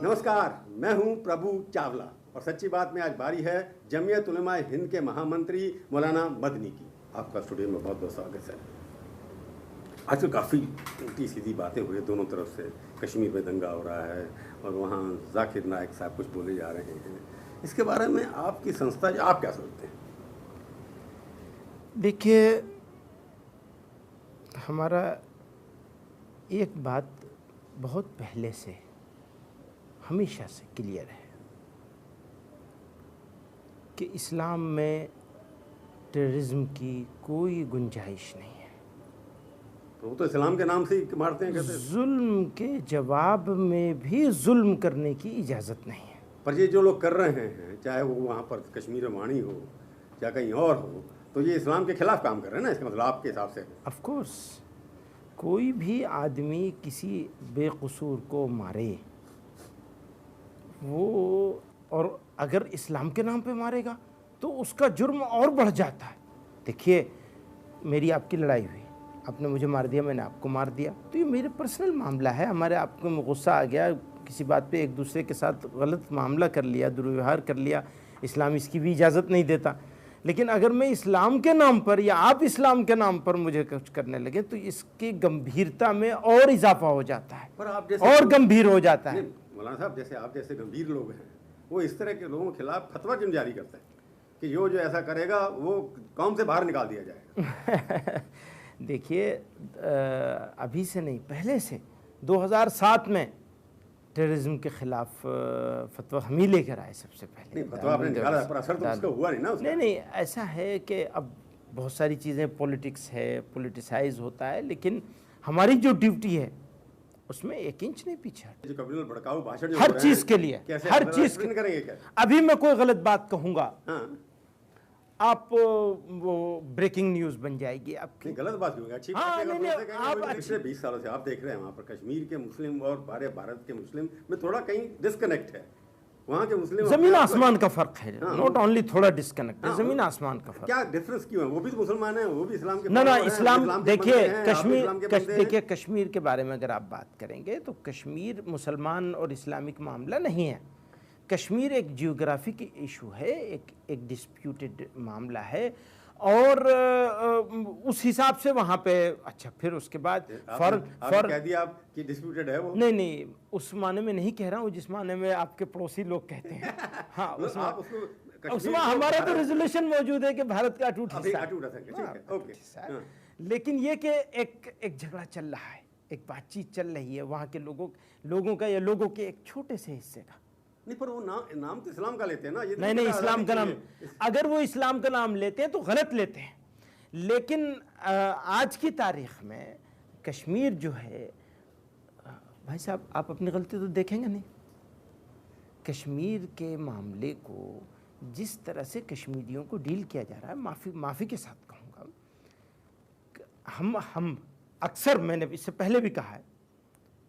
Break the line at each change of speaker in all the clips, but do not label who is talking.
नमस्कार, मैं हूं प्रभु चावला और सच्ची बात में आज बारी है जमीयत उलमा हिंद के महामंत्री मौलाना मदनी की। आपका स्टूडियो में बहुत बहुत स्वागत है। आजकल काफ़ी उल्टी सीधी बातें हो रही है दोनों तरफ से। कश्मीर में दंगा हो रहा है और वहाँ जाकिर नायक साहब कुछ बोले जा रहे हैं। इसके बारे में आपकी संस्था, आप क्या सोचते हैं?
देखिए, हमारा एक बात बहुत पहले से हमेशा से क्लियर है कि इस्लाम में टेररिज्म की कोई गुंजाइश नहीं है।
तो वो तो इस्लाम के नाम से ही मारते हैं, कहते हैं।
जुल्म के जवाब में भी जुल्म करने की इजाज़त नहीं है।
पर ये जो लोग कर रहे हैं, चाहे वो वहाँ पर कश्मीर में वाणी हो या कहीं और हो, तो ये इस्लाम के खिलाफ काम कर रहे हैं ना, इसका मतलब आपके हिसाब से?
ऑफ कोर्स, कोई भी आदमी किसी बेकसूर को मारे वो, और अगर इस्लाम के नाम पे मारेगा तो उसका जुर्म और बढ़ जाता है। देखिए, मेरी आपकी लड़ाई हुई, आपने मुझे मार दिया, मैंने आपको मार दिया, तो ये मेरे पर्सनल मामला है। हमारे आपको में गुस्सा आ गया, किसी बात पे एक दूसरे के साथ गलत मामला कर लिया, दुर्व्यवहार कर लिया, इस्लाम इसकी भी इजाज़त नहीं देता। लेकिन अगर मैं इस्लाम के नाम पर या आप इस्लाम के नाम पर मुझे कुछ करने लगे तो इसकी गंभीरता में और इजाफा हो जाता है,
पर आप जैसे
और गंभीर हो जाता है।
मौलाना साहब, जैसे आप जैसे गंभीर लोग हैं, वो इस तरह के लोगों के खिलाफ फतवा क्यों जारी करते हैं कि जो ऐसा करेगा वो कौम से बाहर निकाल दिया जाएगा?
देखिए, अभी से नहीं, पहले से 2007 में टेररिज्म के खिलाफ फतवा हम ही लेकर आए सबसे पहले।
नहीं, फतवा आपने निकाला, पर असर तो उसका हुआ नहीं ना उसका।
नहीं, ऐसा है कि अब बहुत सारी चीज़ें, पॉलिटिक्स है, पोलिटिसाइज होता है, लेकिन हमारी जो ड्यूटी है उसमें 1 इंच नहीं पीछे।
जो कभी भड़काऊ भाषण
हर चीज़ के लिए, हर चीज़
करेंगे क्या?
अभी मैं कोई गलत बात कहूँगा,
हाँ,
आप वो ब्रेकिंग न्यूज़ बन जाएगी आपकी।
नहीं, गलत बात क्यों? अच्छी
हाँ,
बात है।
नहीं, आप
पिछले 20 सालों से आप देख रहे हैं वहाँ पर कश्मीर के मुस्लिम और भारत के मुस्लिम में थोड़ा कहीं डिस्कनेक्ट है। वहाँ के मुस्लिम
जमीन आसमान का फर्क है,
हाँ,
नॉट ओनली थोड़ा डिस्कनेक्ट है,
हाँ,
जमीन आसमान का फर्क।
क्या डिफरेंस क्यों है? वो भी तो मुसलमान हैं, वो भी इस्लाम के
ना,
follower हैं,
इस्लाम,
इस्लाम के
देखिए
बंदे हैं, आप इस्लाम के बंदे हैं।
देखिए कश्मीर के बारे में अगर आप बात करेंगे तो कश्मीर मुसलमान और इस्लामिक मामला नहीं है। कश्मीर एक जियोग्राफिक इशू है, एक डिस्प्यूटेड मामला है, और उस हिसाब से वहाँ पे, अच्छा, फिर उसके बाद
फॉर कह दिया आप कि डिस्प्यूटेड है वो?
नहीं, उस माने में नहीं कह रहा हूँ जिस माने में आपके पड़ोसी लोग कहते हैं। हाँ, उसमें हमारा तो रेजोल्यूशन मौजूद है कि भारत का अटूट हिस्सा है। लेकिन ये कि एक झगड़ा चल रहा है, एक बातचीत चल रही है वहाँ के लोगों का या लोगों के एक छोटे से हिस्से का।
नहीं, पर वो नाम तो इस्लाम का लेते हैं ना। ये
नहीं, इस्लाम का नाम, अगर वो इस्लाम का नाम लेते हैं तो गलत लेते हैं। लेकिन आज की तारीख में कश्मीर जो है, भाई साहब, आप अपनी गलती तो देखेंगे नहीं। कश्मीर के मामले को जिस तरह से कश्मीरियों को डील किया जा रहा है, माफ़ी के साथ कहूँगा, हम अक्सर, मैंने इससे पहले भी कहा है,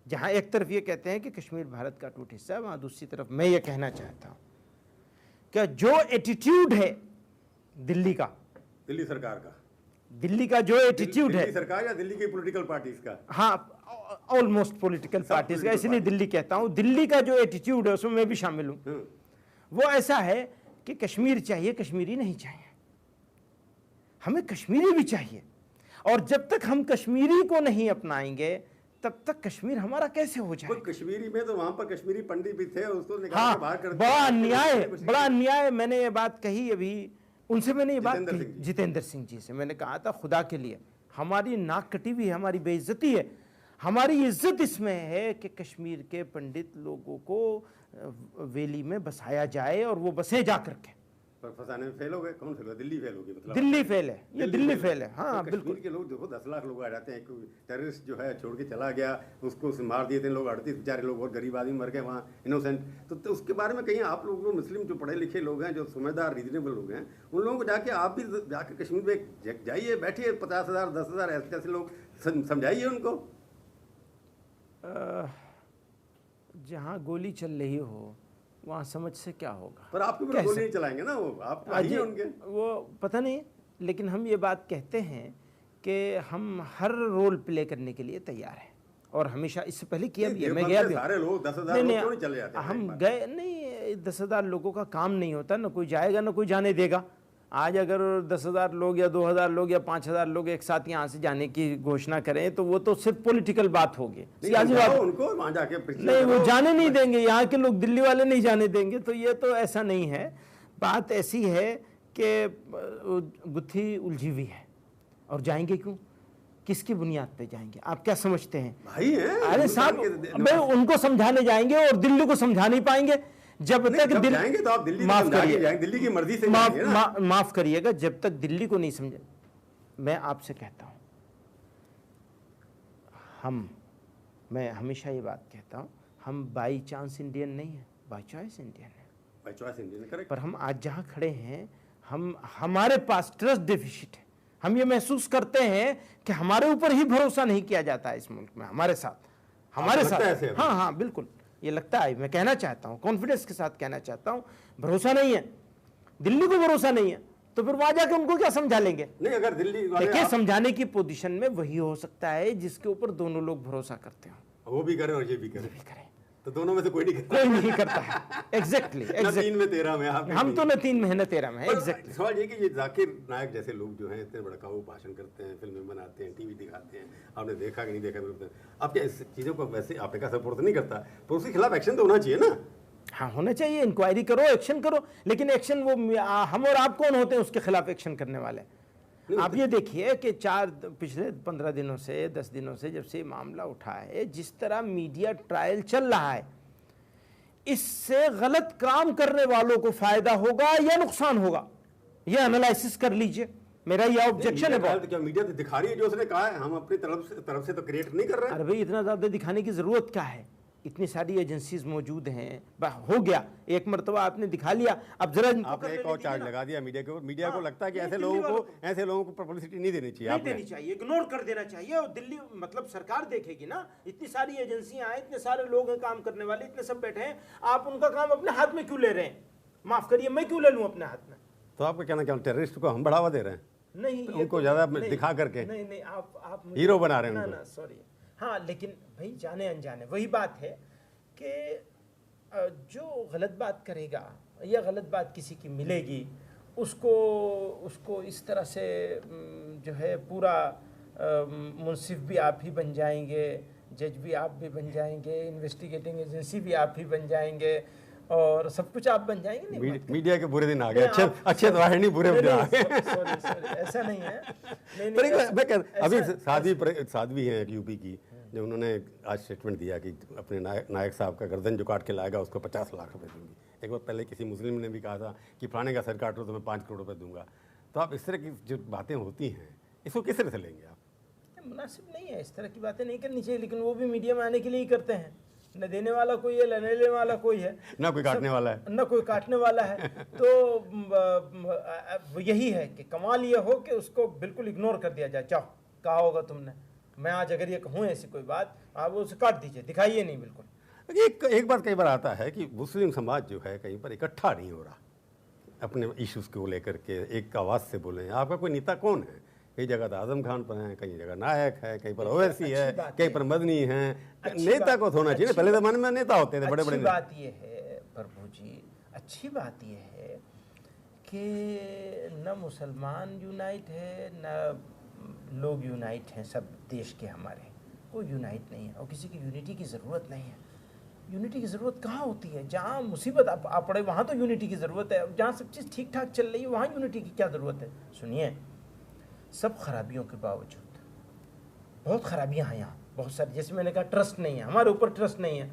जहाँ एक तरफ ये कहते हैं कि कश्मीर भारत का अटूट हिस्सा है, वहाँ दूसरी तरफ मैं ये कहना चाहता हूँ कि जो एटीट्यूड है दिल्ली का जो एटीट्यूड है,
सरकार या दिल्ली की पॉलिटिकल पार्टीज का,
हाँ, ऑलमोस्ट पॉलिटिकल पार्टीज का, इसलिए दिल्ली कहता हूँ, दिल्ली का जो एटीट्यूड है उसमें मैं भी शामिल हूँ, वो ऐसा है कि कश्मीर चाहिए, कश्मीरी नहीं चाहिए। हमें कश्मीरी भी चाहिए, और जब तक हम कश्मीरी को नहीं अपनाएंगे तब तक कश्मीर हमारा कैसे हो जाए?
कश्मीरी में तो वहां पर कश्मीरी पंडित भी थे, उसको निकाल
हाँ,
के बाहर कर दिया।
बड़ा अन्याय। मैंने ये बात कही अभी, उनसे मैंने ये बात कही, जितेंद्र सिंह जी से मैंने कहा था, खुदा के लिए हमारी नाक कटी हुई है, हमारी बेइज्जती है, हमारी इज्जत इसमें है कि कश्मीर के पंडित लोगों को वैली में बसाया जाए और वो बसे जा करके।
पर फंसाने में फेल हो गए। कौन फेल हुआ? दिल्ली फेल होगी, मतलब
दिल्ली फेल है, ये दिल्ली फेल है। हाँ, बिल्कुल।
के लोग देखो, 10 लाख लोग आ जाते हैं, टेररिस्ट जो है छोड़ के चला गया, उसको मार दिए थे लोग, 38 बेचारे लोग, बहुत गरीब आदमी मर गए वहाँ, इनोसेंट। तो उसके बारे में कहीं आप लोग मुस्लिम जो पढ़े लिखे लोग हैं, जो समझदार रीजनेबल लोग हैं, उन लोगों को जाके आप भी जाके कश्मीर में जाइए, बैठिए, 50,000 10,000 ऐसे लोग, समझाइए उनको।
जहाँ गोली चल रही हो वहाँ समझ से क्या होगा?
पर आपके ऊपर गोली नहीं चलाएंगे ना वो, आप आइए उनके।
वो पता नहीं, लेकिन हम ये बात कहते हैं कि हम हर रोल प्ले करने के लिए तैयार हैं। और हमेशा इससे पहले किया भी है, मैं
देवबंद
गया
से
भी।
सारे लोग 10,000
नहीं
लोग
नहीं,
क्यों नहीं चले जाते हैं
हम
एक बार?
गए नहीं, 10,000 लोगों का काम नहीं होता, ना कोई जाएगा ना कोई जाने देगा। आज अगर 10,000 लोग या 2,000 लोग या 5,000 लोग एक साथ यहाँ से जाने की घोषणा करें तो वो तो सिर्फ पॉलिटिकल बात होगी, सियासी बात।
उनको वहां जाके
नहीं, वो जाने नहीं देंगे, यहाँ के लोग दिल्ली वाले नहीं जाने देंगे। तो ये तो ऐसा नहीं है, बात ऐसी है कि गुत्थी उलझी हुई है। और जाएंगे क्यों, किसकी बुनियाद पे जाएंगे, आप क्या समझते हैं?
भाई हैं
अरे साहब,
हिंदुस्तान
भाई उनको समझाने जाएंगे और दिल्ली को समझा नहीं पाएंगे। जब तक
जब जाएंगे तो आप दिल्ली
माफ करिए,
जाएंगे, दिल्ली की मर्जी से
माफ
जाएंगे ना।
माफ करिएगा, जब तक दिल्ली को नहीं समझे, मैं आपसे कहता हूं, मैं हमेशा ये बात कहता हूं, हम बाई चांस इंडियन नहीं है, बाई चॉइस इंडियन है।
By choice Indian, correct.
पर हम आज जहां खड़े हैं, हमारे पास ट्रस्ट डेफिसिट है। हम ये महसूस करते हैं कि हमारे ऊपर ही भरोसा नहीं किया जाता है इस मुल्क में, हमारे साथ, हमारे
लगता है ऐसे
साथ।
अभी?
हाँ हाँ बिल्कुल, ये लगता है। मैं कहना चाहता हूँ, कॉन्फिडेंस के साथ कहना चाहता हूँ, भरोसा नहीं है, दिल्ली को भरोसा नहीं है, तो फिर वहां जाके उनको क्या समझा लेंगे?
नहीं, अगर दिल्ली वाले
देखिए, समझाने की पोजीशन में वही हो सकता है जिसके ऊपर दोनों लोग भरोसा करते हो।
वो भी करें और ये भी करें,
करें,
तो दोनों में से कोई नहीं करता।
कोई नहीं करता है। एग्जैक्टली,
ना 3 में 13 में आप
हम तो न 3 महीने 13 में।
पर
एग्जैक्टली।
सवाल ये कि ये जाकिर नायक जैसे लोग जो हैं इतने भड़काऊ भाषण करते हैं, फिल्में बनाते हैं, टीवी दिखाते हैं, आपने देखा कि नहीं देखा, आप क्या इस चीज़ों को वैसे आपने का सपोर्ट तो नहीं करता, पर उसके खिलाफ एक्शन तो होना चाहिए ना।
हाँ, होना चाहिए, इंक्वायरी करो, एक्शन करो, लेकिन एक्शन वो हम और आप कौन होते हैं उसके खिलाफ एक्शन करने वाले? आप ये देखिए कि पिछले 15 दिनों से 10 दिनों से जब से ये मामला उठा है, जिस तरह मीडिया ट्रायल चल रहा है, इससे गलत काम करने वालों को फायदा होगा या नुकसान होगा, ये एनालिसिस कर लीजिए। मेरा ये ऑब्जेक्शन है।
तो क्या मीडिया तो दिखा रही है जो उसने कहा है, हम अपनी तरफ से तो क्रिएट नहीं कर रहे हैं।
अरे भाई, इतना ज्यादा दिखाने की जरूरत क्या है? इतनी सारी एजेंसीज मौजूद हैं, हो गया, एक मरतबा आपने दिखा लिया, अब जरा
आपने एक और चार्ज लगा दिया मीडिया के ऊपर। मीडिया को लगता है कि ऐसे लोगों को पब्लिसिटी नहीं देनी चाहिए,
नहीं देनी चाहिए, इग्नोर कर देना चाहिए। और दिल्ली मतलब सरकार देखेगी ना, इतनी सारी एजेंसियां हैं, इतने सारे लोग हैं काम करने वाले, इतने सब बैठे हैं, आप उनका काम अपने हाथ में क्यों ले रहे हैं? माफ करिए, मैं क्यों ले लूं अपने हाथ में?
तो आपका कहना क्या, टेररिस्ट को हम बढ़ावा दे रहे हैं?
नहीं,
उनको ज्यादा दिखा करके
नहीं, आप
हीरो बना रहे हैं
ना, सॉरी। हाँ, लेकिन भाई जाने अनजाने वही बात है कि जो गलत बात करेगा या गलत बात किसी की मिलेगी, उसको इस तरह से जो है पूरा मुंसिफ भी आप ही बन जाएंगे, जज भी आप भी बन जाएंगे, इन्वेस्टिगेटिंग एजेंसी भी आप ही बन जाएंगे, और सब कुछ आप बन जाएंगे। नहीं,
मीडिया के बुरे दिन आ गए, अच्छे तो आए नहीं, बुरे दिन आ गए।
सॉरी, ऐसा नहीं है।
अभी साध्वी है एक यूपी की, जो उन्होंने आज स्टेटमेंट दिया कि अपने नायक साहब का गर्दन जो काट के लाएगा उसको 50 लाख रुपए दूंगी। एक बार पहले किसी मुस्लिम ने भी कहा था कि फलाने का सर काट लो तो मैं 5 करोड़ रुपए दूंगा। तो आप इस तरह की जो बातें होती हैं, इसको किस तरह से लेंगे आप?
मुनासिब नहीं है, इस तरह की बातें नहीं करनी चाहिए, लेकिन वो भी मीडिया में आने के लिए ही करते हैं। न देने वाला कोई है, लेने वाला कोई है,
ना कोई काटने वाला है,
न कोई काटने वाला है। तो यही है कि कमाल ये हो कि उसको बिल्कुल इग्नोर कर दिया जाए। चाहो कहा होगा तुमने, मैं आज अगर ये कहूँ ऐसी कोई बात, आप उसे काट दीजिए, दिखाइए नहीं बिल्कुल।
एक बात कई बार आता है कि मुस्लिम समाज जो है कहीं पर इकट्ठा नहीं हो रहा अपने इश्यूज को लेकर के, एक आवाज़ से बोलें। आपका कोई नेता कौन है? कई जगह तो आजम खान पर है, कई जगह नायक है, कहीं पर ओवैसी है, कहीं पर मदनी है। नेता को होना चाहिए। पहले ज़माने में नेता होते थे बड़े बड़े।
बात ये है प्रभु जी, अच्छी बात ये है कि न मुसलमान यूनाइट है, न लोग यूनाइट हैं, सब देश के हमारे, कोई यूनाइट नहीं है और किसी की यूनिटी की ज़रूरत नहीं है। यूनिटी की ज़रूरत कहाँ होती है? जहाँ मुसीबत आ पड़े वहाँ तो यूनिटी की ज़रूरत है। जहाँ सब चीज़ ठीक ठाक चल रही है वहाँ यूनिटी की क्या ज़रूरत है? सुनिए, सब खराबियों के बावजूद बहुत खराबियाँ हैं यहाँ, बहुत सारी। जैसे मैंने कहा, ट्रस्ट नहीं है, हमारे ऊपर ट्रस्ट नहीं है,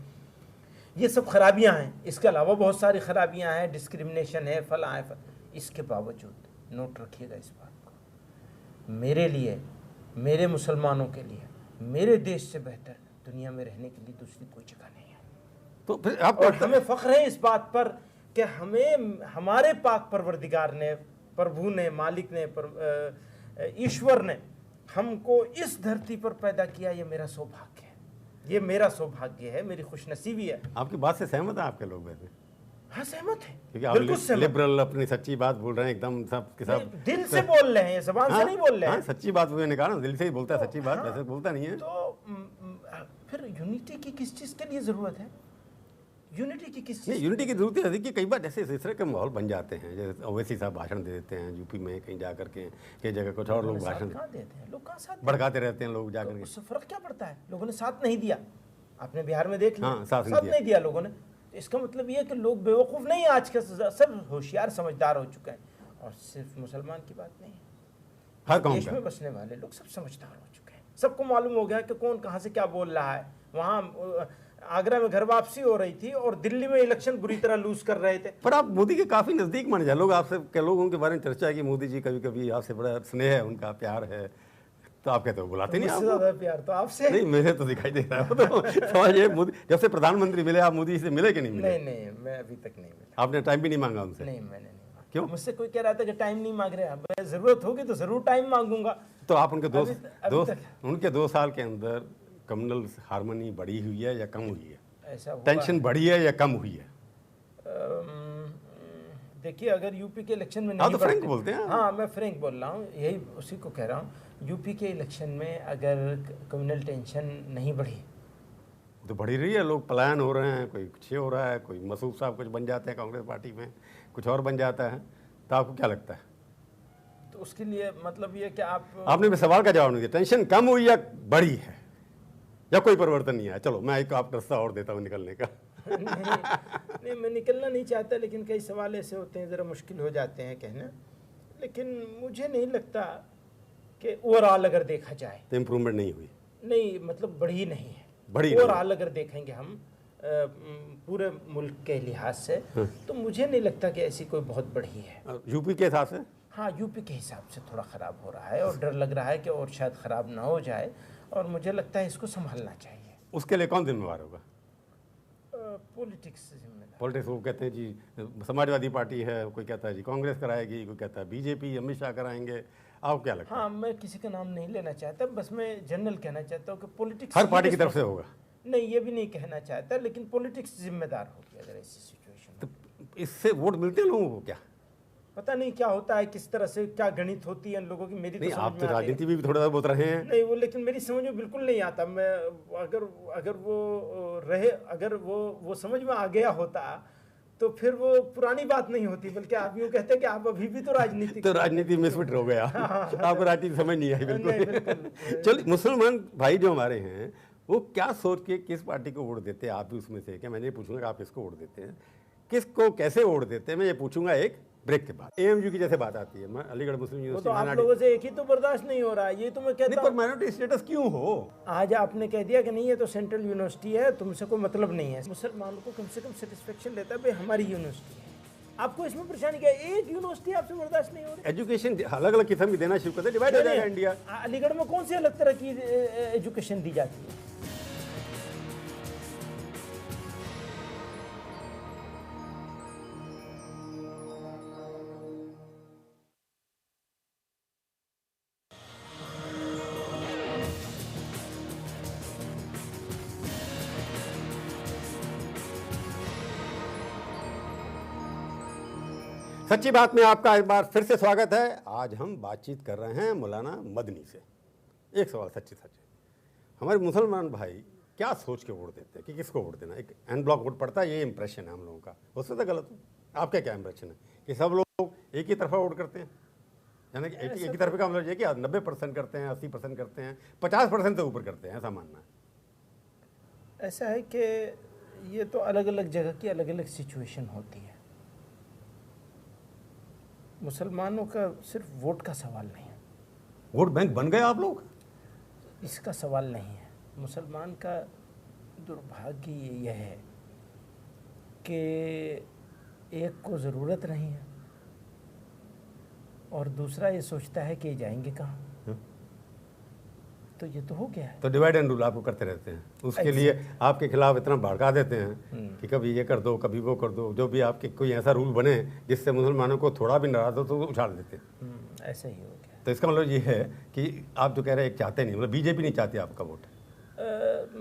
ये सब खराबियाँ हैं। इसके अलावा बहुत सारी खराबियाँ हैं, डिस्क्रिमिनेशन है, फला है, इसके बावजूद नोट रखिएगा इस बात को, मेरे लिए, मेरे मुसलमानों के लिए, मेरे देश से बेहतर दुनिया में रहने के लिए दूसरी कोई जगह नहीं है।
तो फिर आप
और हमें फ़ख्र है इस बात पर कि हमें हमारे पाक परवरदिगार ने, प्रभु ने, मालिक ने, ईश्वर ने हमको इस धरती पर पैदा किया। ये मेरा सौभाग्य है, ये मेरा सौभाग्य है, मेरी खुशनसीबी है।
आपकी बात से सहमत है आपके लोग वैसे?
हाँ, सहमत है,
क्योंकि आप लिबरल अपनी सच्ची बात बोल रहे हैं, एकदम सब के सब
दिल से बोल रहे हैं, जबान से नहीं बोल रहे हैं।
सच्ची बात, मैंने कहा ना, दिल से ही बोलता है सच्ची बात, वैसे बोलता नहीं है।
तो फिर यूनिटी की किस चीज़ के लिए ज़रूरत है? यूनिटी की किस
नहीं,
चीज़?
यूनिटी की जरूरत है। देखिए कई बार जैसे इस तरह के माहौल बन जाते हैं, जैसे ओवैसी साहब भाषण दे देते हैं यूपी में कहीं जा करके, कई जगह कुछ और लोग
लोगों ने
भाषण
साथ कहाँ देते हैं? लोग कहाँ साथ देते
भड़काते रहते हैं लोग जा
हैं? तो
करके।
उससे फर्क क्या पड़ता है? लोगों ने साथ नहीं दिया, आपने बिहार में देख लिया,
हाँ, साथ नहीं
साथ
दिया।
नहीं दिया लोगों ने। तो इसका मतलब ये है कि लोग बेवकूफ़ नहीं है, आज के सब होशियार समझदार हो चुके हैं। और सिर्फ मुसलमान की बात नहीं है,
हर कौम
देश
का
में बसने वाले लोग सब समझदार हो चुके हैं। सबको मालूम हो गया कि कौन कहाँ से क्या बोल रहा है। वहाँ आगरा में घर वापसी हो रही थी और दिल्ली में इलेक्शन बुरी तरह लूज कर रहे थे।
पर आप मोदी के काफी नजदीक मान जाए लोग, आपसे के लोगों के बारे में चर्चा है कि मोदी जी कभी कभी आपसे बड़ा स्नेह है, उनका प्यार है, तो आप कहते हो बुलाते नहीं
मुझसे
आपको?
ज्यादा प्यार तो आपसे।
नहीं, मुझे तो दिखाई दे रहा है। तो समझिए, मोदी जब से प्रधानमंत्री मिले, आप मोदी से मिले कि नहीं मिले?
नहीं नहीं, मैं अभी तक नहीं मिला।
आपने टाइम भी नहीं मांगा उनसे?
नहीं, मैंने नहीं मांगा।
क्यों?
मुझसे कोई कह रहा था कि टाइम नहीं मांग रहे, अब जरूरत होगी तो जरूर टाइम मांगूंगा।
तो आप उनके
अभी
दो साल के अंदर कम्युनल हार्मनी बढ़ी हुई है या कम हुई है?
ऐसा हुआ
टेंशन बढ़ी है या कम हुई है?
देखिए, अगर यूपी के इलेक्शन में
हाँ,
नहीं
तो फ्रैंक
बढ़ते-
बोलते हैं।
हाँ, मैं फ्रैंक बोल रहा हूँ, यही उसी को कह रहा हूँ। यूपी के इलेक्शन में अगर कम्युनल टेंशन नहीं बढ़ी
तो बढ़ी रही है, लोग पलायन हो रहे हैं, कोई कुछ हो रहा है, कोई मसूद साहब कुछ बन जाते हैं कांग्रेस पार्टी में, कुछ और बन जाता है, तो आपको क्या लगता है?
तो उसके लिए मतलब ये कि
आपने मेरे सवाल का जवाब नहीं दिया। टेंशन कम हुई या बढ़ी है, या कोई परिवर्तन नहीं आया? चलो मैं एक आपको रास्ता और देता हूँ निकलने का।
नहीं, मैं निकलना नहीं चाहता, लेकिन कई सवाल ऐसे होते हैं ज़रा मुश्किल हो जाते हैं कहना। लेकिन मुझे नहीं लगता कि ओवरऑल अगर देखा जाए,
तो इम्प्रूवमेंट नहीं हुई?
नहीं मतलब बढ़ी नहीं है।
बढ़ी
ओवरऑल अगर देखेंगे हम पूरे मुल्क के लिहाज से, तो मुझे नहीं लगता कि ऐसी कोई बहुत बढ़ी है।
यूपी के हिसाब से?
हाँ, यूपी के हिसाब से थोड़ा ख़राब हो रहा है और डर लग रहा है कि और शायद ख़राब ना हो जाए, और मुझे लगता है इसको संभालना चाहिए।
उसके लिए कौन जिम्मेवार होगा?
पॉलिटिक्स जिम्मेदार।
पॉलिटिक्स, वो कहते हैं जी समाजवादी पार्टी है, कोई कहता है जी कांग्रेस कराएगी, कोई कहता है बीजेपी अमित शाह कराएंगे। आपको क्या लगता है?
हाँ, मैं किसी का नाम नहीं लेना चाहता, बस मैं जनरल कहना चाहता हूँ कि पॉलिटिक्स
हर पार्टी की तरफ से होगा?
नहीं, ये भी नहीं कहना चाहता, लेकिन पॉलिटिक्स जिम्मेदार होगी अगर ऐसी सिचुएशन।
तो इससे वोट मिलते हैं लोगों को क्या?
पता नहीं क्या होता है, किस तरह से क्या गणित होती है इन लोगों की, मेरी तो
नहीं,
समझ
आप
में
तो
आती नहीं।
राजनीति भी थोड़ा बहुत रहे हैं।
नहीं, वो लेकिन मेरी समझ में बिल्कुल नहीं आता। मैं अगर वो समझ में आ गया होता तो फिर वो पुरानी बात नहीं होती, बल्कि आप यूँ कहते कि आप अभी भी तो राजनीति
तो राजनीति में फिट हो गया। आपको राजनीति समझ नहीं आई?
नहीं,
बिल्कुल।
बिल्कुल।
चलिए, मुसलमान भाई जो हमारे हैं वो क्या सोच के किस पार्टी को वोट देते हैं? आप भी उसमें से, क्या मैंने पूछूंगा कि आप किसको वोट देते हैं, किसको कैसे वोट देते हैं, मैं ये पूछूंगा एक ब्रेक के बाद। एएमयू की जैसे बात आती है, मैं अलीगढ़ मुस्लिम
वो तो
यूनिवर्सिटी
आप
माइनॉरिटी,
लोगों से एक ही तो बर्दाश्त नहीं हो रहा है, ये तो मैं कहता
पर
हूँ।
माइनॉरिटी स्टेटस क्यों हो?
आज आपने कह दिया कि नहीं, ये तो सेंट्रल यूनिवर्सिटी है, तुमसे कोई मतलब नहीं है। मुसलमानों को कम से कम सेटिस्फेक्शन लेता है भाई हमारी यूनिवर्सिटी है। आपको इसमें परेशानी क्या है? एक यूनिवर्सिटी आपसे बर्दाश्त नहीं हो रही।
एजुकेशन अलग अलग किस्म की देना शुरू करते, डिवाइड हो जाएगा इंडिया।
अलीगढ़ में कौन सी अलग तरह की एजुकेशन दी जाती है?
सच्ची बात में आपका एक बार फिर से स्वागत है। आज हम बातचीत कर रहे हैं मौलाना मदनी से। एक सवाल सच्ची सच है, हमारे मुसलमान भाई क्या सोच के वोट देते हैं कि किसको वोट देना? एक एन ब्लॉक वोट पड़ता है, ये इंप्रेशन है हम लोगों का। हो सकता है गलत हो, आपका क्या इंप्रेशन है कि सब लोग एक ही तरफा वोट करते हैं? यानी कि एक ही तरफ का मतलब ये कि 90% करते हैं, 80% करते हैं, 50% से ऊपर करते हैं, ऐसा मानना है?
ऐसा है कि ये तो अलग अलग जगह की अलग अलग सिचुएशन होती है। मुसलमानों का सिर्फ वोट का सवाल नहीं है,
वोट बैंक बन गए आप लोग?
इसका सवाल नहीं है। मुसलमान का दुर्भाग्य यह है कि एक को ज़रूरत नहीं है और दूसरा ये सोचता है कि ये जाएंगे कहाँ। तो ये तो हो गया है।
तो डिवाइड एंड रूल आपको करते रहते हैं, उसके लिए आपके खिलाफ इतना भड़का देते हैं कि कभी ये कर दो कभी वो कर दो। जो भी आपके कोई ऐसा रूल बने जिससे मुसलमानों को थोड़ा भी नाराज हो तो वो उछाल देते हैं।
ऐसा ही हो गया।
तो इसका मतलब ये है कि आप जो कह रहे हैं एक चाहते नहीं, मतलब बीजेपी नहीं चाहती आपका वोट?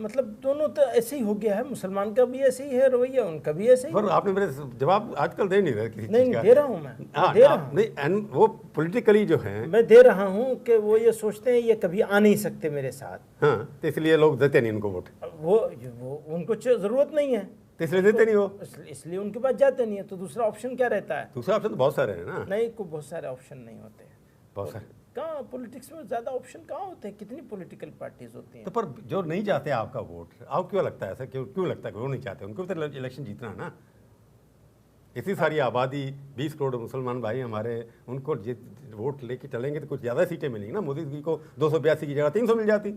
मतलब दोनों तो ऐसे ही हो गया है, मुसलमान का भी ऐसे ही है रवैया, उनका भी ऐसे ही।
पर आपने मेरे जवाब आजकल दे नहीं रहे किसी
नहीं
चीज़ का।
दे रहा हूँ मैं
हाँ,
दे रहा हूँ,
नहीं वो पॉलिटिकली जो है,
मैं दे रहा हूँ कि वो ये सोचते हैं ये कभी आ नहीं सकते मेरे साथ।
हाँ, तो इसलिए लोग देते नहीं उनको वोट,
वो उनको ज़रूरत नहीं है,
तो इसलिए देते नहीं वो।
इसलिए उनके पास जाते नहीं है। तो दूसरा ऑप्शन क्या रहता है?
दूसरा ऑप्शन तो बहुत सारे हैं ना,
नहीं, को बहुत सारे ऑप्शन नहीं होते।
बहुत सारे।
कहाँ पॉलिटिक्स में ज़्यादा ऑप्शन कहाँ होते हैं? कितनी पॉलिटिकल पार्टीज होती हैं?
तो पर जो नहीं चाहते आपका वोट, आपको क्यों लगता है ऐसा, क्यों लगता है कि वो नहीं चाहते? उनको भी तो इलेक्शन जीतना है ना। इतनी सारी आबादी, 20 करोड़ मुसलमान भाई हमारे, उनको वोट लेके चलेंगे तो कुछ ज़्यादा सीटें मिलेंगी ना। मोदी जी को 282 की जगह 300 मिल जाती।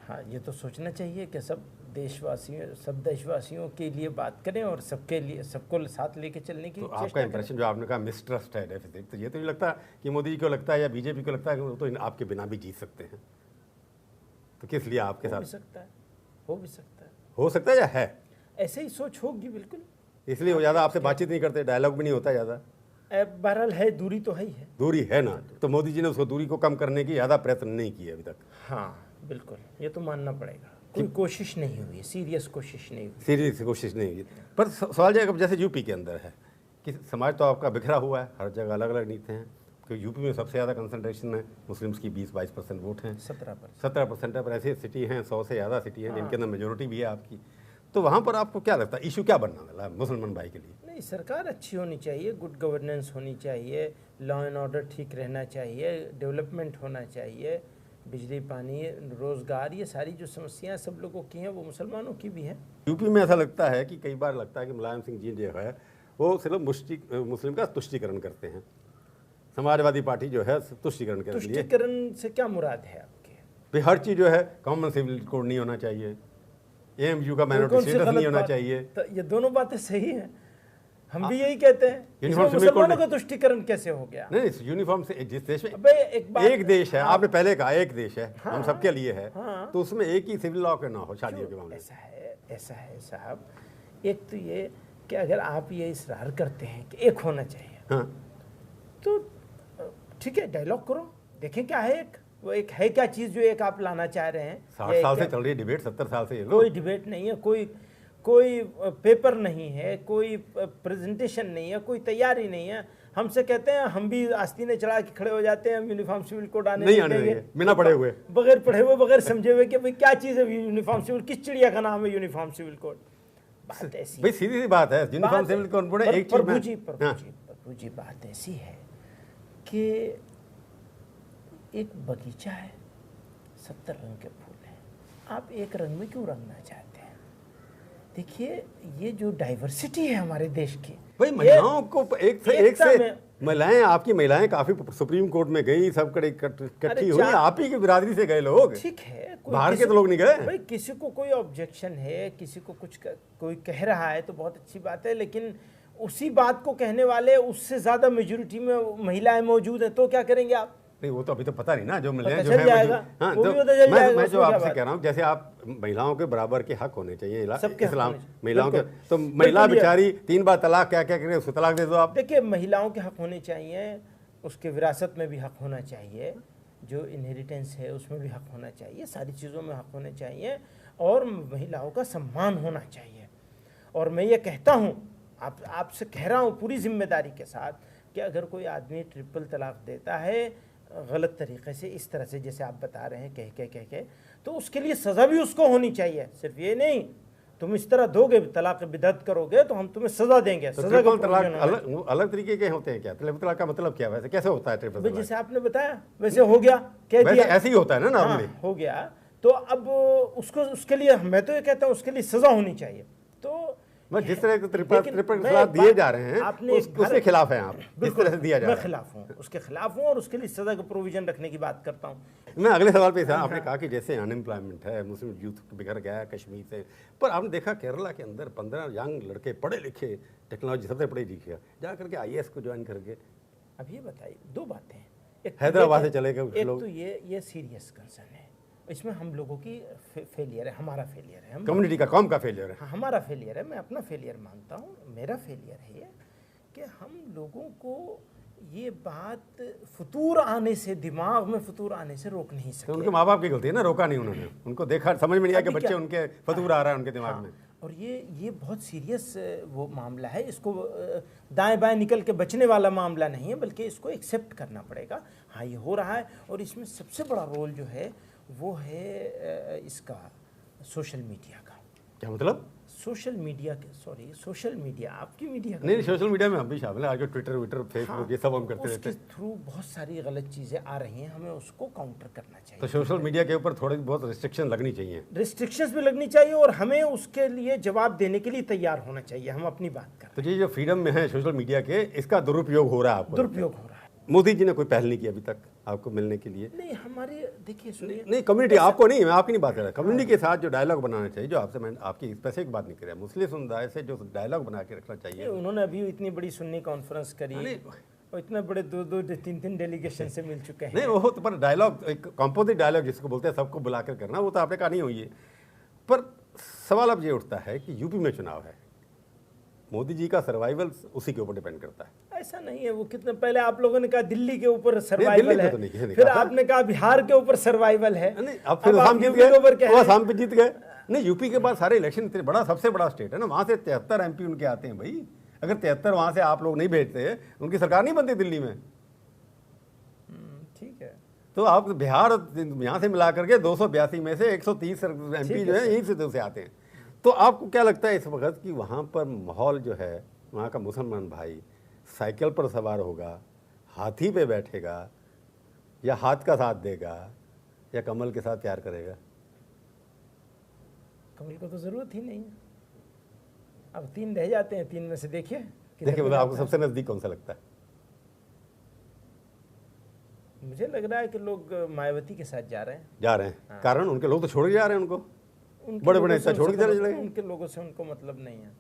हाँ, ये तो सोचना चाहिए कि सब देशवासियों के लिए बात करें और सबके लिए, सबको साथ लेके चलने की
तो
चेष्टा
आपका इंप्रेशन जो आपने कहा मिसट्रस्ट है, डेफिसिट, तो ये तो नहीं लगता कि मोदी जी को लगता है या बीजेपी को लगता है कि वो तो आपके बिना भी जीत सकते हैं, तो किस लिए आपके
हो भी
साथ?
सकता है, हो भी सकता है,
हो सकता है या है?
ऐसे ही सोच होगी बिल्कुल।
इसलिए वो ज़्यादा आपसे बातचीत नहीं करते, डायलॉग भी नहीं होता ज़्यादा।
बहरहाल है, दूरी तो है ही है।
दूरी है ना, तो मोदी जी ने उसको दूरी को कम करने की ज़्यादा प्रयत्न नहीं किए अभी तक।
हाँ बिल्कुल, ये तो मानना पड़ेगा, कोई कोशिश नहीं हुई, सीरियस कोशिश नहीं हुई।
सीरियस कोशिश नहीं हुई। पर सवाल ये, जैसे यूपी के अंदर है कि समाज तो आपका बिखरा हुआ है, हर जगह अलग अलग नीति हैं, क्योंकि यूपी में सबसे ज़्यादा कंसंट्रेशन है, मुस्लिम्स की 20-22% वोट हैं, 17% है। पर ऐसी सिटी हैं, 100 से ज़्यादा सिटी हैं जिनके अंदर मेजोरिटी भी है आपकी। तो वहाँ पर आपको क्या लगता है इशू क्या बनने वाला है मुसलमान भाई के लिए?
नहीं, सरकार अच्छी होनी चाहिए, गुड गवर्नेंस होनी चाहिए, लॉ एंड ऑर्डर ठीक रहना चाहिए, डेवलपमेंट होना चाहिए, बिजली, पानी, रोज़गार, ये सारी जो समस्याएं सब लोगों की हैं वो मुसलमानों की भी हैं।
यूपी में ऐसा लगता है कि कई बार लगता है कि मुलायम सिंह जी जो है वो सिर्फ मुस्लिम का तुष्टीकरण करते हैं। समाजवादी पार्टी जो है तुष्टीकरण के लिए,
तुष्टीकरण से क्या मुराद है आपके?
भाई हर चीज़ जो है, कॉमन सिविल कोड नहीं होना चाहिए, एएमयू का माइनॉरिटी स्टेटस नहीं होना चाहिए।
तो ये दोनों बातें सही हैं, हम भी यही कहते हैं।
यूनिफॉर्म सिविल कोड
मुसलमानों का तुष्टीकरण कैसे हो गया?
नहीं, यूनिफॉर्म से जिस देश में
एक
देश है, आपने पहले कहा एक देश है,
हाँ,
हम सबके लिए है,
हाँ,
तो उसमें एक ही सिविल लॉ क्यों ना हो शादियों के मामले?
ऐसा है साहब, एक तो ये कि अगर आप ये इसरार करते हैं कि एक होना चाहिए,
हाँ,
तो ठीक है, डायलॉग करो, देखें क्या है वो एक है क्या चीज़ जो एक आप लाना चाह रहे हैं।
60 साल से चल रही है डिबेट, 70 साल से ये
कोई डिबेट नहीं है, कोई पेपर नहीं है, कोई प्रेजेंटेशन नहीं है, कोई तैयारी नहीं है। हमसे कहते हैं, हम भी आस्तीने चढ़ा के खड़े हो जाते हैं, यूनिफॉर्म सिविल कोड आने
नहीं आने देंगे बिना पढ़े हुए,
बगैर पढ़े हुए, बगैर समझे हुए कि भाई क्या चीज़ है यूनिफॉर्म सिविल, किस चिड़िया का नाम है यूनिफॉर्म सिविल कोड। बात ऐसी,
भाई सीधी सी बात है, यूनिफॉर्म सिविल कोड बोले एक चीज में।
प्रभु जी बात ऐसी है कि एक बगीचा है, 70 रंग के फूल हैं, आप एक रंग में क्यों रंगना चाहते हैं? देखिए, ये जो डाइवर्सिटी है हमारे देश की,
भाई महिलाओं को एक से महिलाएं, आपकी महिलाएं काफी सुप्रीम कोर्ट में गई, सब इकट्ठी हुई, आप ही की बिरादरी से गए लोग,
ठीक है,
बाहर के तो लोग नहीं गए।
भाई किसी को कोई ऑब्जेक्शन है, किसी को कोई कह रहा है तो बहुत अच्छी बात है, लेकिन उसी बात को कहने वाले उससे ज्यादा मेजोरिटी में महिलाएं मौजूद हैं, तो क्या करेंगे आप?
नहीं, वो तो अभी तो पता नहीं ना, जो महिलाएं जो
है,
हाँ, मैं जो आपसे कह रहा हूँ, जैसे आप महिलाओं के बराबर के हक होने चाहिए इस्लाम, महिलाओं के, तो महिला बेचारी 3 बार तलाक क्या करे, उसको तलाक दे दो आप।
देखिए, महिलाओं के हक होने चाहिए, उसके विरासत में भी हक होना चाहिए, जो इनहेरिटेंस है उसमें भी हक होना चाहिए, सारी चीज़ों में हक होने चाहिए, और महिलाओं का सम्मान होना चाहिए। और मैं ये कहता हूँ, आपसे कह रहा हूँ पूरी जिम्मेदारी के साथ, कि अगर कोई आदमी ट्रिपल तलाक देता है गलत तरीके से, इस तरह से जैसे आप बता रहे हैं, कह के, तो उसके लिए सज़ा भी उसको होनी चाहिए। सिर्फ ये नहीं, तुम इस तरह दोगे, तलाक बिदअत करोगे तो हम तुम्हें सज़ा देंगे।
तो ट्रिपल तलाक अलग तरीके के होते हैं क्या? ट्रिपल तलाक का मतलब क्या, वैसे कैसे होता है ट्रिपल तलाक?
जैसे आपने बताया वैसे हो गया, कह दिया,
ऐसे ही होता है ना नॉर्मली।
हाँ, हो गया, तो अब उसके लिए मैं तो ये कहता हूँ उसके लिए सज़ा होनी चाहिए। तो
जिस तरह के ट्रिपल तलाक दिए जा रहे हैं, उसके खिलाफ हैं आप? जिस तरह से दिया जा रहा है,
मैं खिलाफ हूँ, उसके खिलाफ हूँ, और उसके लिए सजा का प्रोविजन रखने की बात करता हूँ।
मैं अगले सवाल पे आपने कहा कि जैसे अनएम्प्लॉयमेंट है, मुस्लिम यूथ बिखर गया है कश्मीर से, पर आपने देखा केरला के अंदर 15 यंग लड़के पढ़े लिखे, टेक्नोलॉजी सबसे पढ़े लिखे, जा करके IAS को ज्वाइन करके।
अब ये बताइए, दो बातें हैं,
हैदराबाद से चले गए
एक तो ये सीरियस कंसर्न है, इसमें हम लोगों की फेलियर है, हमारा फेलियर है,
कम्युनिटी का, कौम का फेलियर है।
हाँ, हमारा फेलियर है, मैं अपना फेलियर मानता हूँ। मेरा फेलियर है ये कि हम लोगों को ये बात फतूर आने से, दिमाग में फतूर आने से रोक नहीं
तो
सकते।
उनके माँ बाप की गलती है ना, रोका नहीं उन्होंने, उनको देखा, समझ में नहीं आया कि
अभी
बच्चे
क्या-
उनके फतूर आ रहा है उनके दिमाग में।
और ये बहुत सीरियस वो मामला है, इसको दाएं बाएं निकल के बचने वाला मामला नहीं है, बल्कि इसको एक्सेप्ट करना पड़ेगा। हाँ, ये हो रहा है, और इसमें सबसे बड़ा रोल जो है वो है इसका सोशल मीडिया का।
क्या मतलब?
सोशल मीडिया के, सॉरी, सोशल मीडिया, आपकी मीडिया का
नहीं, सोशल मीडिया में हम भी शामिल हैं, आजकल ट्विटर विटर फेसबुक ये सब हम करते रहते
उसके
हैं।
थ्रू बहुत सारी गलत चीज़ें आ रही हैं, हमें उसको काउंटर करना
तो
चाहिए।
सोशल मीडिया के ऊपर थोड़ी बहुत रिस्ट्रिक्शन लगनी चाहिए।
रिस्ट्रिक्शंस भी लगनी चाहिए, और हमें उसके लिए जवाब देने के लिए तैयार होना चाहिए। हम अपनी बात कर,
तो ये जो फ्रीडम में है सोशल मीडिया के, इसका दुरुपयोग हो रहा है आपको?
दुरुपयोग हो रहा है।
मोदी जी ने कोई पहल नहीं की अभी तक आपको मिलने के लिए?
नहीं, हमारी देखिए, सुनिए,
नहीं, कम्युनिटी आपको नहीं, मैं आपकी नहीं बात कर रहा, कम्युनिटी के साथ जो डायलॉग बनाना चाहिए, जो आपसे मैं आपकी स्पेसिफिक बात नहीं कर रहा, मुस्लिम समुदाय से जो डायलॉग बना के रखना चाहिए।
उन्होंने अभी इतनी बड़ी सुन्नी कॉन्फ्रेंस करी, और इतने बड़े 2-2 3-3 डेलीगेशन से मिल चुके हैं।
नहीं, वो तो पर डायलॉग, एक कंपोजिट डायलॉग जिसको बोलते हैं, सबको बुला कर करना, वो तो आपने कहा नहीं हुई है। पर सवाल अब ये उठता है कि यूपी में चुनाव है, मोदी जी का सर्वाइवल उसी के ऊपर डिपेंड करता है।
ऐसा नहीं है, वो कितने पहले आप लोगों ने कहा दिल्ली के ऊपर
दिल्ली
सर्वाइवल
पे
है,
तो नहीं, किसी ने
फिर
कहा।
आपने कहा बिहार के ऊपर सर्वाइवल है,
नहीं, अब फिर
आप
आसाम जीत
यूपी के ऊपर
गए,
कह
वो
रहे हैं।
आसाम पे जीत गए। नहीं, यूपी के बाद सारे इलेक्शन इतने बड़ा, सबसे बड़ा स्टेट है ना, वहाँ से 73 MP उनके आते हैं भाई। अगर 73 वहाँ से आप लोग नहीं भेजते, उनकी सरकार नहीं बनती दिल्ली में।
ठीक है,
तो आप बिहार यहाँ से मिला करके 282 में से 130 MP जो है यहीं से आते हैं। तो आपको क्या लगता है इस वक्त कि वहाँ पर माहौल जो है, वहाँ का मुसलमान भाई साइकिल पर सवार होगा, हाथी पे बैठेगा, या हाथ का साथ देगा, या कमल के साथ प्यार करेगा?
कमल को तो जरूरत ही नहीं है। अब 3 रह जाते हैं, 3 में से देखिए
देखिए, मतलब आपको सबसे नज़दीक कौन सा लगता है?
मुझे लग रहा है कि लोग मायावती के साथ जा रहे हैं।
जा रहे हैं, कारण उनके लोग तो छोड़ के जा रहे हैं उनको,
उनके
बड़े
लोगों
बड़े
से
नेता छोड़ के
उनको
चले
मतलब-
गए।
उनके लोगों से उनको मतलब नहीं है।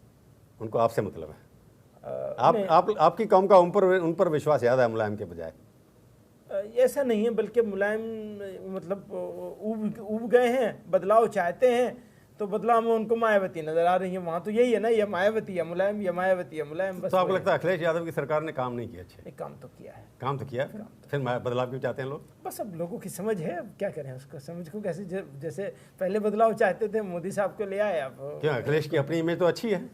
उनको आपसे मतलब है।
नहीं,
आपकी कौम का उन पर विश्वास ज़्यादा है मुलायम के बजाय?
ऐसा नहीं है, बल्कि मुलायम मतलब उब गए हैं, बदलाव चाहते हैं, तो बदलाव में उनको मायावती नजर आ रही है। वहाँ तो यही है ना, ये मायावती है मुलायम, ये मायावती है मुलायम, बस।
तो आपको
वही
लगता है अखिलेश यादव की सरकार ने काम नहीं किया? अच्छे
है। काम तो किया है,
काम तो किया, फिर बदलाव क्यों चाहते हैं लोग?
बस अब लोगों की समझ है, अब क्या करें उसको, समझ को कैसे, जैसे पहले बदलाव चाहते थे, मोदी साहब को ले आए। अब
क्यों, अखिलेश की अपनी इमेज तो अच्छी है।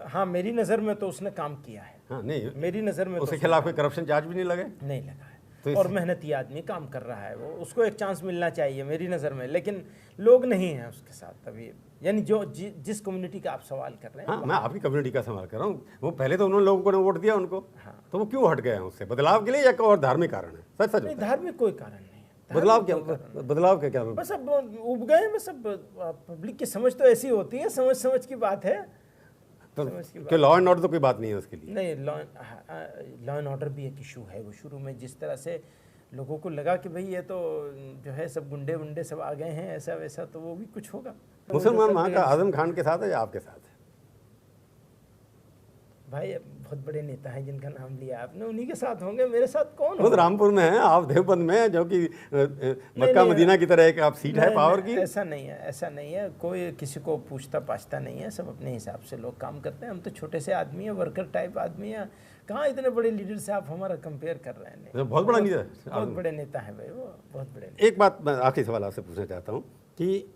हाँ, मेरी नज़र में तो उसने काम किया है।
हाँ, नहीं,
मेरी नज़र में तो
उसके खिलाफ कोई करप्शन चार्ज भी नहीं लगे?
नहीं लगा है।
तो
और मेहनती आदमी काम कर रहा है, वो उसको एक चांस मिलना चाहिए मेरी नज़र में, लेकिन लोग नहीं हैं उसके साथ अभी। यानी जिस कम्युनिटी का आप सवाल कर रहे हैं।
हाँ, मैं आपकी कम्युनिटी का सवाल कर रहा हूँ। वो पहले तो उन्होंने लोगों को वोट दिया उनको, तो वो क्यों हट गए हैं उससे? बदलाव के लिए या कोई और धार्मिक कारण है? सच सच
नहीं,
बताएं।
धार्मिक कोई कारण नहीं है।
बदलाव क्या, बदलाव क्या?
बस अब उब गए, बस अब पब्लिक की समझ तो ऐसी होती है, समझ की बात है।
तो लॉ एंड ऑर्डर तो कोई बात नहीं है उसके लिए?
नहीं, लॉ एंड ऑर्डर भी एक इशू है। वो शुरू में जिस तरह से लोगों को लगा कि भाई ये तो जो है सब गुंडे वुंडे सब आ गए हैं, ऐसा वैसा, तो वो भी कुछ होगा।
मुसलमान वहाँ का आजम खान के साथ है या आपके साथ है?
भाई बहुत बड़े नेता हैं जिनका नाम लिया आपने, उन्हीं के साथ होंगे, मेरे साथ कौन
वो
होगा?
रामपुर में है, आप देवबंद में है, जो कि मक्का मदीना की तरह एक आप सीट है पावर की।
ऐसा नहीं है, ऐसा नहीं है, कोई किसी को पूछता पाछता नहीं है, सब अपने हिसाब से लोग काम करते हैं। हम तो छोटे से आदमी हैं, वर्कर टाइप आदमी हैं, कहाँ इतने बड़े लीडर से आप हमारा कंपेयर कर रहे हैं।
तो बहुत बड़ा लीडर,
बहुत बड़े नेता है भाई, वो बहुत बड़े नेता।
एक बात मैं आखिरी सवाल आपसे पूछना चाहता हूँ कि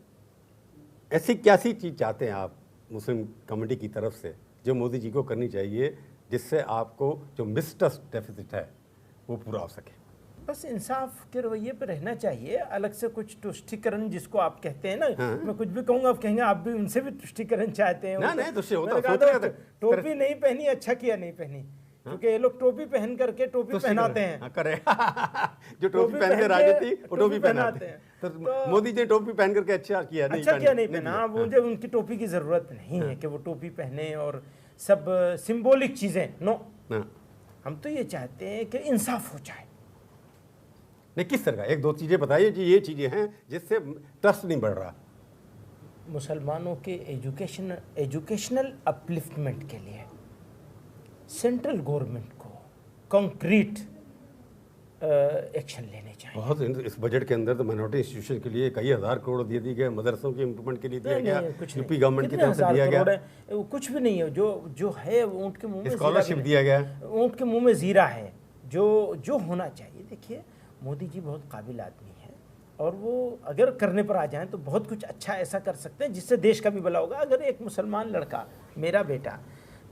ऐसी क्या सी चीज़ चाहते हैं आप मुस्लिम कम्युनिटी की तरफ से जो मोदी जी को करनी चाहिए, जिससे आपको जो मिसट्रस्ट डेफिसिट है वो पूरा हो सके?
बस इंसाफ के रवैये पे रहना चाहिए, अलग से कुछ तुष्टिकरण जिसको आप कहते हैं ना। मैं कुछ भी कहूँगा, आप कहेंगे आप भी उनसे भी तुष्टिकरण चाहते हैं।
नहीं, तुष्टि होता,
मैंने कहा
सोच
था,
रहे थे।
टोपी नहीं पहनी, अच्छा किया नहीं पहनी, क्योंकि ये लोग टोपी पहन करके टोपी पहनाते हैं।
हाँ, करे जो टोपी पहन के राजनीति, वो टोपी पहनाते हैं। तो मोदी जी टोपी पहन करके अच्छा किया
नहीं पहना। मुझे उनकी टोपी की जरूरत नहीं है कि वो टोपी पहने और सब सिंबॉलिक चीजें, नो। हम तो ये चाहते हैं कि इंसाफ हो जाए।
नहीं, किस तरह का? एक दो चीजें बताइए कि ये चीजें हैं जिससे ट्रस्ट नहीं बढ़ रहा।
मुसलमानों के एजुकेशनल अपलिफ्टमेंट के लिए सेंट्रल गवर्नमेंट को कंक्रीट एक्शन लेने चाहिए।
बहुत इस बजट के अंदर तो माइनॉरिटी इंस्टीट्यूशन के लिए कई हज़ार करोड़ दिए दिए गए, मदरसों के इम्प्रूवमेंट के लिए दिया गया,
कुछ
यूपी गवर्नमेंट की
कितने
तरफ से
हजार
दिया
करोड़
गया,
है, वो कुछ भी नहीं है। जो है वो ऊँट के मुंह में
स्कॉलरशिप दिया गया।
ऊँट के मुंह में जीरा है। जो होना चाहिए, देखिए मोदी जी बहुत काबिल आदमी है और वो अगर करने पर आ जाएं तो बहुत कुछ अच्छा ऐसा कर सकते हैं जिससे देश का भी भला होगा। अगर एक मुसलमान लड़का, मेरा बेटा,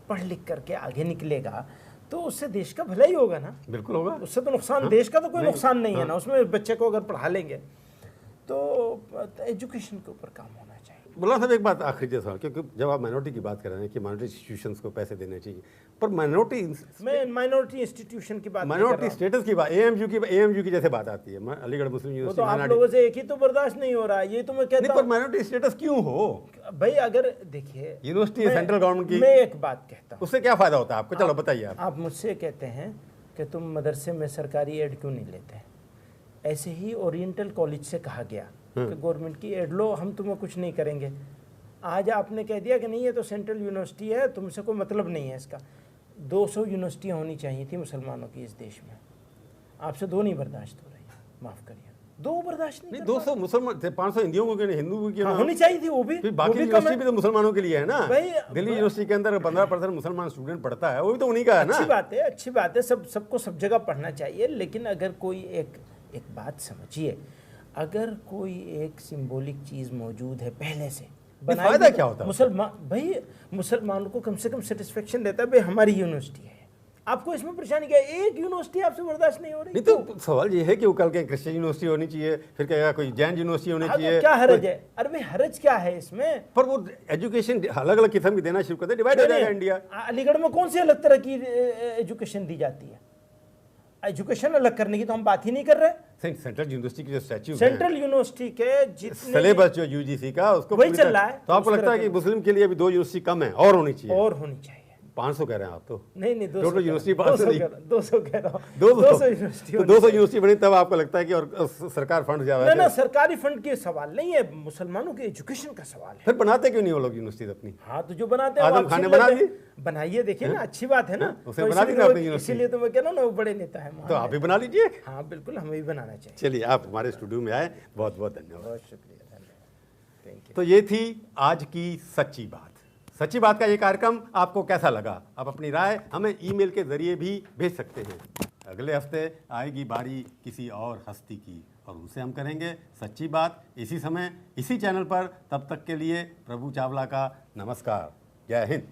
पढ़ लिख करके आगे निकलेगा तो उससे देश का भला ही होगा ना।
बिल्कुल होगा।
उससे तो नुकसान, देश का तो कोई नुकसान नहीं है ना। उसमें बच्चे को अगर पढ़ा लेंगे तो एजुकेशन के ऊपर काम होना चाहिए।
मौलाना साहब एक बात आखिरी सवाल, क्योंकि जब आप माइनॉरिटी की बात कर रहे हैं कि माइनॉरिटी इंस्टीट्यूशंस को पैसे देने चाहिए, पर
मैं माइनॉरिटी इंस्टीट्यूशन की बात,
माइनॉरिटी स्टेटस की बात, एएमयू की जैसे बात आती है, अलीगढ़ मुस्लिम
वो
यूनिवर्सिटी,
तो आप लोगों से एक ही तो बर्दाश्त नहीं हो रहा है। ये तो मैं कहता
पर माइनॉरिटी स्टेटस क्यों हो
भाई? अगर देखिए,
यूनिवर्सिटी सेंट्रल गवर्नमेंट की,
मैं एक बात कहता हूँ,
उससे क्या फायदा होता है आपको? चलो बताइए।
आप मुझसे कहते हैं कि तुम मदरसे में सरकारी एड क्यों नहीं लेते? ऐसे ही ओरिएंटल कॉलेज से कहा गया कि गवर्नमेंट की एड लो, हम तुम्हें कुछ नहीं करेंगे। आज आपने कह दिया कि नहीं, ये तो सेंट्रल यूनिवर्सिटी है, तुमसे कोई मतलब नहीं है इसका। 200 यूनिवर्सिटियाँ होनी चाहिए थी मुसलमानों की इस देश में, आपसे 2 नहीं बर्दाश्त हो रही, माफ़ करिए, 2 बर्दाश्त नहीं।
200 मुसलमान थे, 500 हिंदियों को क्यों नहीं, हिंदू को क्यों
हाँ, होनी चाहिए थी वो भी।
फिर बाकी यूनिवर्सिटी भी तो मुसलमानों के लिए है ना
भाई।
दिल्ली यूनिवर्सिटी के अंदर 15% मुसलमान स्टूडेंट पढ़ता है, वो भी तो उन्हीं का है ना।
अच्छी बात है, अच्छी बात है, सबको सब जगह पढ़ना चाहिए। लेकिन अगर कोई एक बात समझिए, अगर कोई एक सिंबॉलिक चीज़ मौजूद है पहले से,
फायदा क्या होता है?
मुसलमान भाई, मुसलमानों को कम से कम सेटिस्फेक्शन देता है भाई हमारी यूनिवर्सिटी है। आपको इसमें परेशानी क्या है? एक यूनिवर्सिटी आपसे बर्दाश्त नहीं हो रही।
नहीं तो सवाल ये है कि वो कल के क्रिश्चियन यूनिवर्सिटी होनी चाहिए, फिर कहेगा कोई जैन यूनिवर्सिटी होनी चाहिए।
क्या हरज है? अरे भाई हरज क्या है इसमें?
पर वो एजुकेशन अलग अलग किस्म की देना शुरू कर दे, डिवाइड हो जाएगा इंडिया।
अलीगढ़ में कौन सी अलग तरह की एजुकेशन दी जाती है? एजुकेशन अलग करने की तो हम बात ही नहीं कर रहे।
सेंट्रल यूनिवर्सिटी की जो स्टैच्यू,
सेंट्रल यूनिवर्सिटी के जितने
सिलेबस जो यूजीसी का, उसको
वही चल रहा है।
तो आपको लगता है कि मुस्लिम के लिए भी 2 यूनिवर्सिटी कम है और होनी चाहिए?
और होनी चाहिए।
500 कह रहे हैं आप तो?
नहीं,
टोटल यूनिवर्सिटी 500 नहीं,
200 कह रहा हूँ।
200
यूनिवर्सिटी,
तो 200 यूनिवर्सिटी बनी तब आपको लगता है कि और सरकार फंड ज्यादा
ना, सरकारी फंड के सवाल नहीं है, मुसलमानों के एजुकेशन का सवाल है।
फिर बनाते क्यों नहीं वो लोग यूनिवर्सिटी अपनी?
हाँ, तो जो बनाते हैं
आदम खान ने बना दी,
बनाइए, देखिए ना, अच्छी बात है ना।
उसे बना दी ना अपनी यूनिवर्सिटी।
इसीलिए तो मैं कह रहा हूँ ना, वो बड़े नेता है,
तो आप भी बना लीजिए।
हाँ बिल्कुल, हमें भी बनाना चाहिए।
चलिए, आप हमारे स्टूडियो में आए, बहुत बहुत धन्यवाद।
बहुत शुक्रिया, धन्यवाद, थैंक यू।
तो ये थी आज की सच्ची बात। सच्ची बात का ये कार्यक्रम आपको कैसा लगा? आप अपनी राय हमें ईमेल के जरिए भी भेज सकते हैं। अगले हफ्ते आएगी बारी किसी और हस्ती की और उनसे हम करेंगे सच्ची बात, इसी समय इसी चैनल पर। तब तक के लिए प्रभु चावला का नमस्कार। जय हिंद।